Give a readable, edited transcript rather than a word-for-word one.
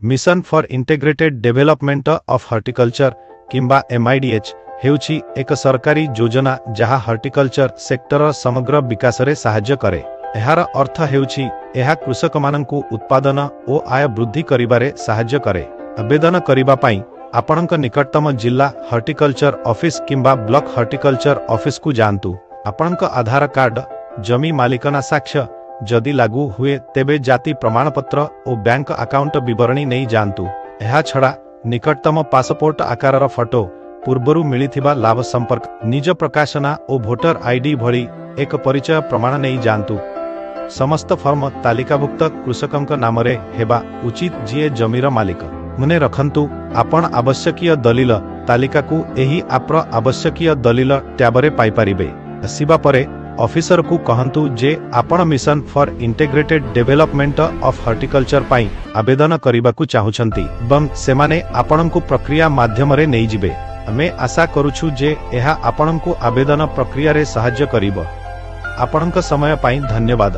Mission for integrated development of horticulture किंबा MIDH हेउछि एक सरकारी योजना जहा हॉर्टिकल्चर सेक्टर समग्र विकास रे सहाय्य करे। एहार अर्थ हेउछि एहा कृषक माननकु उत्पादन ओ आय वृद्धि करिबारे सहाय्य करे। आवेदन करिबा पई आपणक निकटतम जिला हॉर्टिकल्चर ऑफिस किंबा ब्लॉक हॉर्टिकल्चर ऑफिस को जानतु। आपणक आधार कार्ड, जमी मालिकाना साक्ष्य जदि लागू हुए तेबे जाति प्रमाणपत्र और बैंक अकाउंट विवरणी नहीं जानतु। एहा छड़ा निकटतम पासपोर्ट आकारर फोटो, पूर्वरु मिलिथिबा लाभ संपर्क, निज प्रकाशना और भोटर आईडी भली एक परिचय प्रमाण नहीं जानतु। समस्त फॉर्म तालिकाभुक्त कृषकंक नामरे हेबा उचित जीए जमीर मालिक। मने रखंतु आपण आवश्यकीय दलिल तालिका को एही आप्र आवश्यकीय दलिल ट्याबरे पाई परिबे। आसीबा परे ऑफिसर को कहंतु जे आपण mission for integrated development of horticulture पाई आवेदन करिबाकू चाहुछंती बम सेमाने आपणंकु प्रक्रिया माध्यम रे नै जिबे। हमें आशा करूछु जे एहा आपणंकु आवेदन प्रक्रिया रे सहाय्य करिबो। आपणंक समय पाई धन्यवाद।